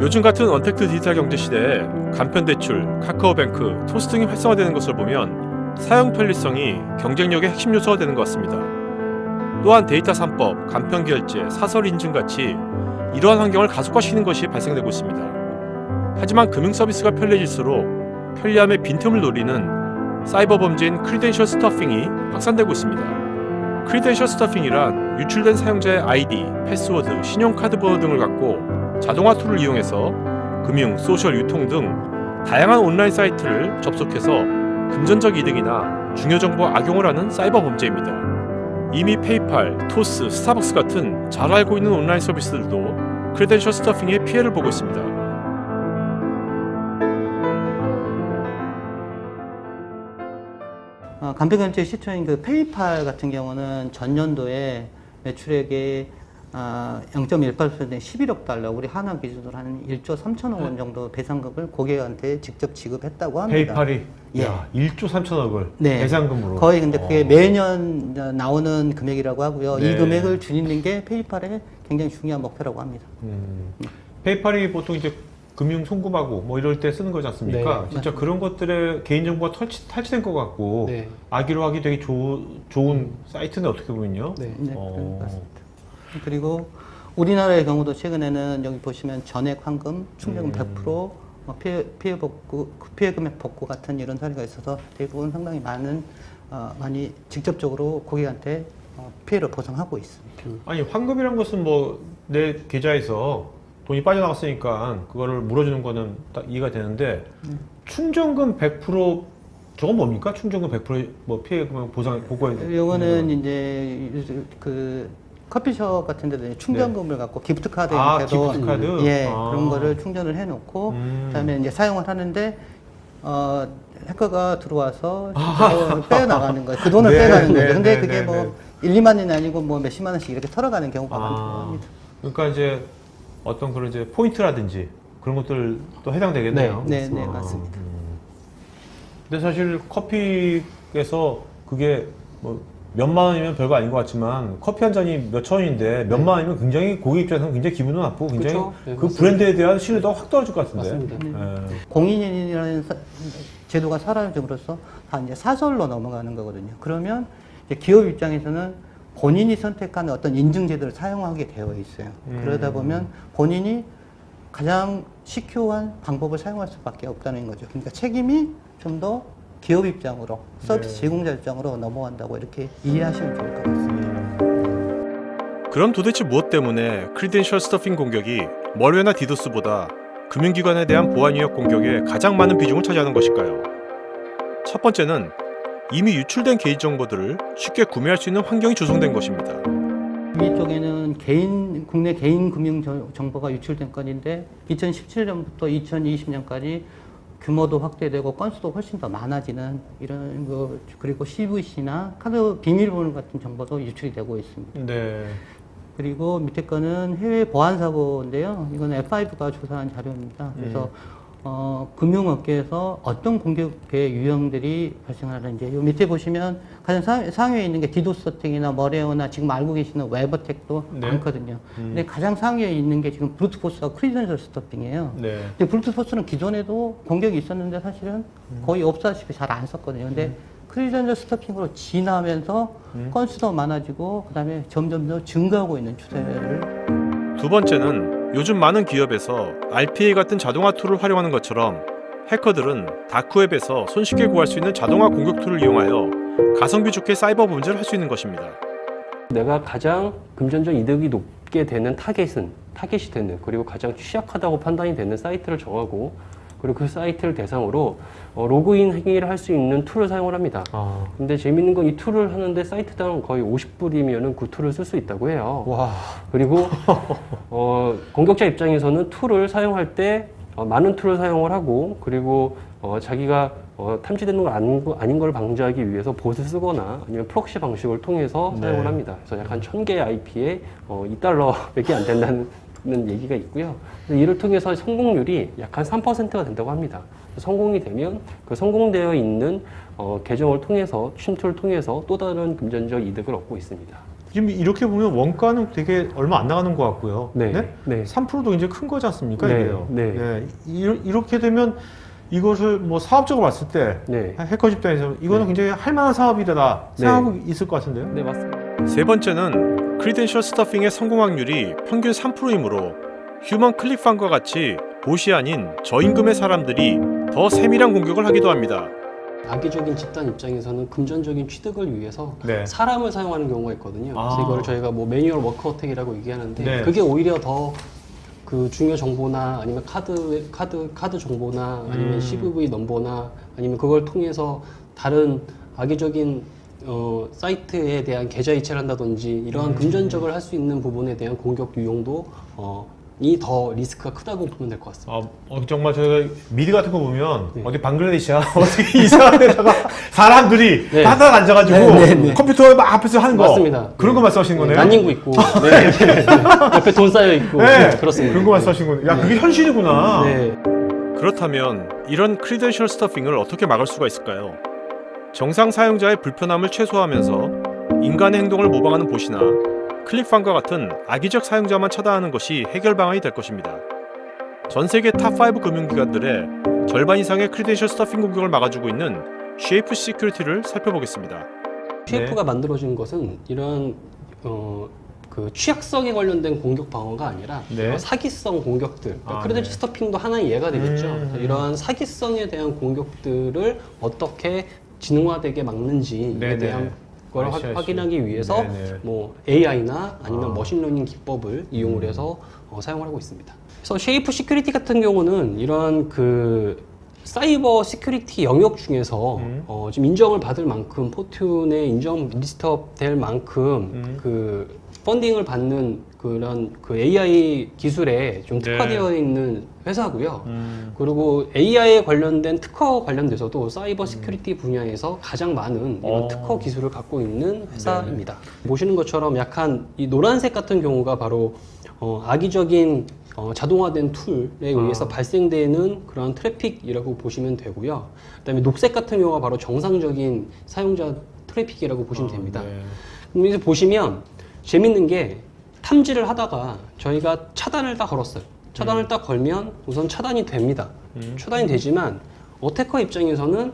요즘 같은 언택트 디지털 경제 시대에 간편대출, 카카오뱅크, 토스 등이 활성화되는 것을 보면 사용 편리성이 경쟁력의 핵심 요소가 되는 것 같습니다. 또한 데이터 3법, 간편결제, 사설 인증 같이 이러한 환경을 가속화시키는 것이 발생되고 있습니다. 하지만 금융 서비스가 편리해질수록 편리함의 빈틈을 노리는 사이버 범죄인 크리덴셜 스터핑이 확산되고 있습니다. 크리덴셜 스터핑이란 유출된 사용자의 아이디, 패스워드, 신용카드 번호 등을 갖고 자동화 툴을 이용해서 금융, 소셜, 유통 등 다양한 온라인 사이트를 접속해서 금전적 이득이나 중요 정보 악용을 하는 사이버 범죄입니다. 이미 페이팔, 토스, 스타벅스 같은 잘 알고 있는 온라인 서비스들도 크레덴셜 스터핑의 피해를 보고 있습니다. 간편결제 시초인 그 페이팔 같은 경우는 전년도에 매출액의 0.18%인 11억 달러, 우리 한화 기준으로 한 1조 3천억 원 정도 배상금을 고객한테 직접 지급했다고 합니다. 페이팔이 예. 야, 1조 3천억을 네. 배상금으로. 거의 근데 그게 매년 나오는 금액이라고 하고요. 네. 이 금액을 줄이는 게 페이팔의 굉장히 중요한 목표라고 합니다. 페이팔이 보통 이제 금융 송금하고 뭐 이럴 때 쓰는 거지 않습니까? 네. 진짜 그런 것들에 개인정보가 탈취된 것 같고 네. 악의로 하기 되게 좋은 사이트인데 어떻게 보면요. 네. 네, 그런 것 같습니다. 그리고 우리나라의 경우도 최근에는 여기 보시면 전액 환금, 충전금 100%, 피해 금액 복구 같은 이런 사례가 있어서 대부분 상당히 많이 직접적으로 고객한테 피해를 보상하고 있습니다. 아니 환급이란 것은 뭐 내 계좌에서 돈이 빠져나갔으니까 그거를 물어주는 거는 딱 이해가 되는데 충전금 100% 저건 뭡니까? 충전금 100%뭐 피해 금액 보상 보고해. 이거는 이제 그 커피숍 같은 데도 충전금을 갖고 기프트 카드 형태로 기프트 카드? 예, 그런 거를 충전을 해 놓고 그다음에 이제 사용을 하는데 해커가 들어와서 빼 나가는 거예요. 그 돈을 네, 빼 가는 네, 거죠. 근데 네, 그게 네, 뭐 네. 1, 2만 원이 아니고 뭐 몇십만 원씩 이렇게 털어가는 경우가 많다고 합니다. 그러니까 이제 어떤 그런 이제 포인트라든지 그런 것들도 해당되겠네요. 네, 네, 맞습니다. 근데 사실 커피에서 그게 뭐 몇만 원이면 별거 아닌 것 같지만 커피 한 잔이 몇천 원인데 몇만 원이면 굉장히 고객 입장에서는 굉장히 기분은 나쁘고 굉장히 그렇죠. 네, 그 맞습니다. 브랜드에 대한 신뢰도가 확 떨어질 것 같은데. 맞습니다. 예. 공인인이라는 제도가 사라짐으로써 다 이제 사설로 넘어가는 거거든요. 그러면 이제 기업 입장에서는 본인이 선택한 어떤 인증 제도를 사용하게 되어 있어요. 그러다 보면 본인이 가장 시큐한 방법을 사용할 수밖에 없다는 거죠. 그러니까 책임이 좀 더 기업 입장으로, 서비스 제공자 입장으로 넘어간다고 이렇게 이해하시면 좋을 것 같습니다. 그럼 도대체 무엇 때문에 크리덴셜 스터핑 공격이 멀웨어나 디도스보다 금융기관에 대한 보안 위협 공격에 가장 많은 비중을 차지하는 것일까요? 첫 번째는 이미 유출된 개인정보들을 쉽게 구매할 수 있는 환경이 조성된 것입니다. 이쪽에는 국내 개인 금융 정보가 유출된 건인데 2017년부터 2020년까지 규모도 확대되고 건수도 훨씬 더 많아지는 이런 거, 그리고 CVC나 카드 비밀번호 같은 정보도 유출이 되고 있습니다. 네. 그리고 밑에 거는 해외 보안 사고인데요. 이거는 F5가 조사한 자료입니다. 그래서 금융업계에서 어떤 공격의 유형들이 발생하는지, 이 밑에 보시면 가장 상위에 있는 게 디도스 어택이나 머레어나 지금 알고 계시는 웹 어택도 네. 많거든요. 근데 가장 상위에 있는 게 지금 브루트포스와 크리덴셜 스토핑이에요. 네. 근데 브루트포스는 기존에도 공격이 있었는데 사실은 거의 없다시피 잘 안 썼거든요. 근데 크리덴셜 스토핑으로 진화하면서 건수도 많아지고 그다음에 점점 더 증가하고 있는 추세를. 두 번째는 요즘 많은 기업에서 RPA 같은 자동화 툴을 활용하는 것처럼 해커들은 다크웹에서 손쉽게 구할 수 있는 자동화 공격 툴을 이용하여 가성비 좋게 사이버 범죄를 할 수 있는 것입니다. 내가 가장 금전적 이득이 높게 되는 타겟이 되는, 그리고 가장 취약하다고 판단이 되는 사이트를 정하고, 그리고 그 사이트를 대상으로 로그인 행위를 할 수 있는 툴을 사용을 합니다. 근데 재밌는 건 이 툴을 하는데 사이트당 거의 50불이면은 그 툴을 쓸 수 있다고 해요. 와. 그리고 공격자 입장에서는 툴을 사용할 때 많은 툴을 사용을 하고, 그리고 자기가 탐지되는 걸 아닌 걸 방지하기 위해서 봇을 쓰거나 아니면 프록시 방식을 통해서 사용을 합니다. 그래서 약 한 1000개의 IP에 $2밖에 안 된다는 얘기가 있고요. 이를 통해서 성공률이 약 한 3%가 된다고 합니다. 성공이 되면 그 성공되어 있는 계정을 통해서, 침투를 통해서 또 다른 금전적 이득을 얻고 있습니다. 지금 이렇게 보면 원가는 되게 얼마 안 나가는 것 같고요. 네. 3%도 이제 큰 거지 않습니까? 네. 이게요. 네. 이렇게 되면 이것을 뭐 사업적으로 봤을 때 네. 해커 집단에서 이거는 네. 굉장히 할 만한 사업이다 생각하고 있을 것 같은데요. 네, 맞습니다. 세 번째는 크리덴셜 스터핑의 성공 확률이 평균 3%이므로 휴먼 클릭판과 같이 보시 아닌 저임금의 사람들이 더 세밀한 공격을 하기도 합니다. 악의적인 집단 입장에서는 금전적인 취득을 위해서 네. 사람을 사용하는 경우가 있거든요. 그래서 이거를 저희가 뭐 매뉴얼 워크 어택이라고 얘기하는데 네. 그게 오히려 더 그 중요 정보나 아니면 카드 정보나 아니면 CVV 넘버나 아니면 그걸 통해서 다른 악의적인 사이트에 대한 계좌 이체를 한다든지 이러한 금전적을 할 수 있는 부분에 대한 공격 유용도 이 더 리스크가 크다고 보면 될 것 같습니다. 정말 저희가 미드 같은 거 보면 네. 어디 방글라데시야 어떻게 이상한 데다가 사람들이 네. 따닥 앉아가지고 네. 컴퓨터 막 앞에서 하는 거 맞습니다. 그런 거 말씀하시는 거네요. 난닝구 있고 네. 옆에 돈 쌓여 있고 네. 그렇습니다. 그런 거 말씀하시는 거네요. 야 그게 현실이구나. 네. 그렇다면 이런 크리덴셜 스터핑을 어떻게 막을 수가 있을까요? 정상 사용자의 불편함을 최소화하면서 인간의 행동을 모방하는 보시나 클릭판과 같은 악의적 사용자만 차단하는 것이 해결 방안이 될 것입니다. 전 세계 탑5 금융기관들의 절반 이상의 크리덴셜 스터핑 공격을 막아주고 있는 쉐이프 시큐리티를 살펴보겠습니다. 쉐이프가 만들어진 것은 이런 그 취약성에 관련된 공격 방어가 아니라 네. 사기성 공격들, 그러니까 아, 크레딧 네. 스토핑도 하나의 예가 되겠죠. 이러한 사기성에 대한 공격들을 어떻게 진화되게 막는지에 네, 대한 네. 걸 알겠어요. 확인하기 위해서 네, 네. 뭐 AI나 아니면 아. 머신러닝 기법을 이용을 해서 사용을 하고 있습니다. 그래서 쉐이프 시큐리티 같은 경우는 이런 그 사이버 시큐리티 영역 중에서 지금 인정을 받을 만큼 포튠에 인정 리스트업 될 만큼 그 펀딩을 받는 그런 그 AI 기술에 좀 네. 특화되어 있는 회사고요. 그리고 AI에 관련된 특허 관련돼서도 사이버 시큐리티 분야에서 가장 많은 이런 특허 기술을 갖고 있는 회사입니다. 보시는 것처럼 약간 이 노란색 같은 경우가 바로 악의적인 자동화된 툴에 의해서 발생되는 그런 트래픽이라고 보시면 되고요. 그다음에 녹색 같은 경우가 바로 정상적인 사용자 트래픽이라고 보시면 됩니다. 네. 그럼 이제 보시면 재밌는 게 탐지를 하다가 저희가 차단을 딱 걸었어요. 차단을 딱 걸면 우선 차단이 됩니다. 차단이 되지만 어태커 입장에서는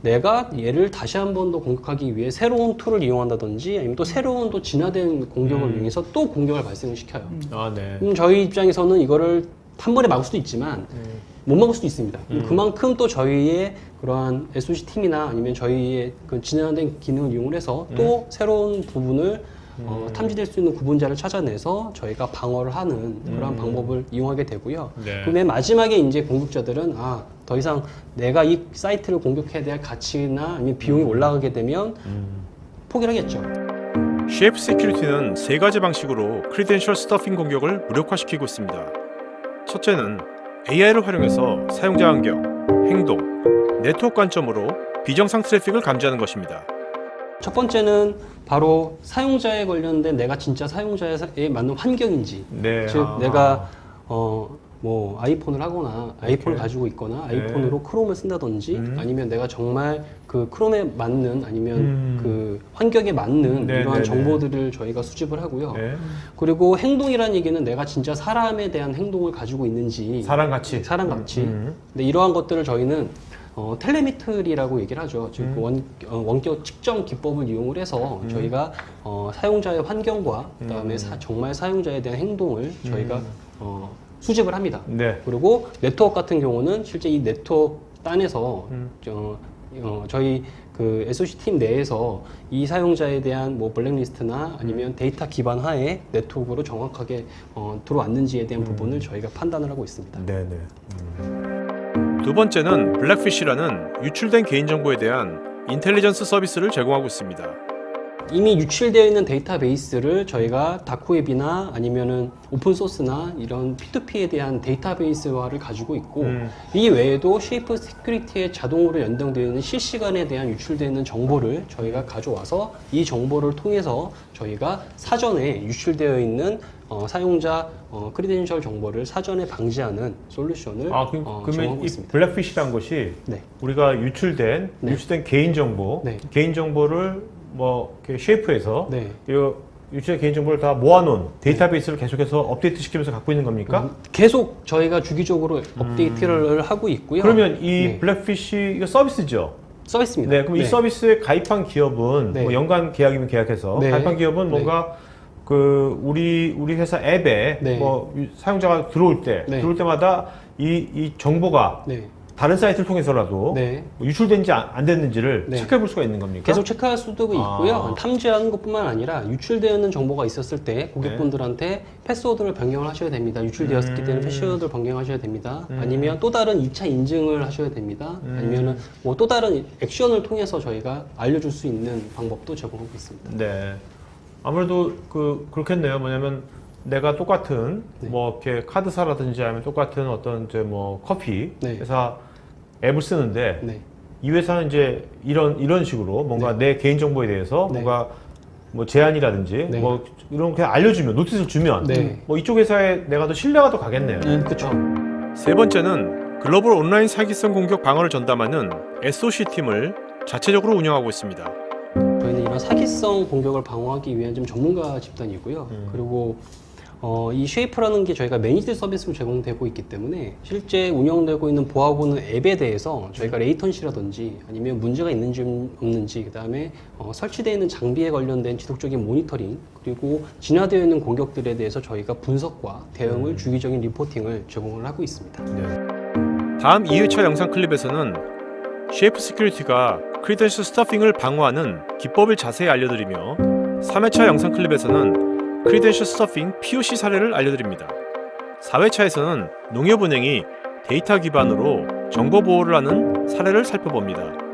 내가 얘를 다시 한 번 더 공격하기 위해 새로운 툴을 이용한다든지 아니면 또 새로운 또 진화된 공격을 이용해서 또 공격을 발생을 시켜요. 네. 저희 입장에서는 이거를 한 번에 막을 수도 있지만 못 막을 수도 있습니다. 그만큼 또 저희의 그러한 SOC 팀이나 아니면 저희의 그 진화된 기능을 이용을 해서 또 새로운 부분을 탐지될 수 있는 구분자를 찾아내서 저희가 방어를 하는 그런 방법을 이용하게 되고요. 네. 그 맨 마지막에 이제 공격자들은 더 이상 내가 이 사이트를 공격해야 될 가치나 아니면 비용이 올라가게 되면 포기를 하겠죠. 쉐이프 시큐리티는 세 가지 방식으로 크리덴셜 스터핑 공격을 무력화시키고 있습니다. 첫째는 AI를 활용해서 사용자 환경, 행동, 네트워크 관점으로 비정상 트래픽을 감지하는 것입니다. 첫 번째는 바로 사용자에 관련된 내가 진짜 사용자에 맞는 환경인지, 네. 즉 내가 뭐 아이폰을 하거나 아이폰을 가지고 있거나 네. 아이폰으로 크롬을 쓴다든지 아니면 내가 정말 그 크롬에 맞는 아니면 그 환경에 맞는 네, 이러한 네, 정보들을 저희가 수집을 하고요. 네. 그리고 행동이라는 얘기는 내가 진짜 사람에 대한 행동을 가지고 있는지 사람같이. 사람같이. 근데 이러한 것들을 저희는 텔레미트리라고 얘기를 하죠. 즉 원격 측정 기법을 이용을 해서 저희가 사용자의 환경과 그다음에 정말 사용자에 대한 행동을 저희가 수집을 합니다. 네. 그리고 네트워크 같은 경우는 실제 이 네트워크 단에서 저희 그 SOC 팀 내에서 이 사용자에 대한 뭐 블랙리스트나 아니면 데이터 기반 하에 네트워크로 정확하게 들어왔는지에 대한 부분을 저희가 판단을 하고 있습니다. 네. 두 번째는 블랙피쉬라는 유출된 개인정보에 대한 인텔리전스 서비스를 제공하고 있습니다. 이미 유출되어 있는 데이터베이스를 저희가 다크웹이나 아니면은 오픈소스나 이런 P2P에 대한 데이터베이스화를 가지고 있고 이 외에도 쉐이프 시큐리티에 자동으로 연동되어 있는 실시간에 대한 유출되는 정보를 저희가 가져와서 이 정보를 통해서 저희가 사전에 유출되어 있는 사용자 크리덴셜 정보를 사전에 방지하는 솔루션을 그러면 제공하고 이 있습니다. 블랙피쉬란 것이 네. 우리가 유출된 개인 정보, 네. 개인 정보를 뭐 이렇게 쉐이프해서 네. 이거 유출된 개인정보를 다 모아놓은 데이터베이스를 계속해서 업데이트 시키면서 갖고 있는 겁니까? 계속 저희가 주기적으로 업데이트를 하고 있고요. 그러면 이 네. 블랙피쉬 이거 서비스죠? 서비스입니다. 네, 그럼 이 서비스에 가입한 기업은 네. 뭐 연간 계약이면 계약해서 네. 가입한 기업은 네. 뭔가 그 우리 회사 앱에 네. 뭐 사용자가 들어올 때마다 이 정보가 네. 다른 사이트를 통해서라도 네. 뭐 유출된지 안 됐는지를 네. 체크해 볼 수가 있는 겁니까? 계속 체크할 수도 있고요. 아. 탐지하는 것뿐만 아니라 유출되는 정보가 있었을 때 고객분들한테 패스워드를 변경을 하셔야 됩니다. 유출되었기 때문에 패스워드를 변경하셔야 됩니다. 아니면 또 다른 2차 인증을 하셔야 됩니다. 아니면은 뭐 또 다른 액션을 통해서 저희가 알려줄 수 있는 방법도 제공하고 있습니다. 네. 아무래도 그렇겠네요. 뭐냐면 내가 똑같은 네. 뭐 이렇게 카드사라든지 아니면 똑같은 어떤 이제 뭐 커피 네. 회사 앱을 쓰는데 네. 이 회사는 이제 이런 식으로 뭔가 내 개인 정보에 대해서 네. 뭔가 뭐 제한이라든지 네. 뭐 이런 게 알려주면 노티스를 주면 네. 뭐 이쪽 회사에 내가 더 신뢰가 더 가겠네요. 그렇죠. 세 번째는 글로벌 온라인 사기성 공격 방어를 전담하는 SOC 팀을 자체적으로 운영하고 있습니다. 저희는 이런 사기성 공격을 방어하기 위한 좀 전문가 집단이고요. 그리고 이 쉐이프라는 게 저희가 매니지 서비스로 제공되고 있기 때문에 실제 운영되고 있는 보안하고는 앱에 대해서 저희가 레이턴시라든지 아니면 문제가 있는지 없는지 그다음에 설치되어 있는 장비에 관련된 지속적인 모니터링 그리고 진화되어 있는 공격들에 대해서 저희가 분석과 대응을 주기적인 리포팅을 제공을 하고 있습니다. 다음 2회차 영상 클립에서는 쉐이프 시큐리티가 크리덴셜 스터핑을 방어하는 기법을 자세히 알려드리며 3회차 영상 클립에서는 크리덴셜 스터핑 POC 사례를 알려드립니다. 4회차에서는 농협은행이 데이터 기반으로 정보 보호를 하는 사례를 살펴봅니다.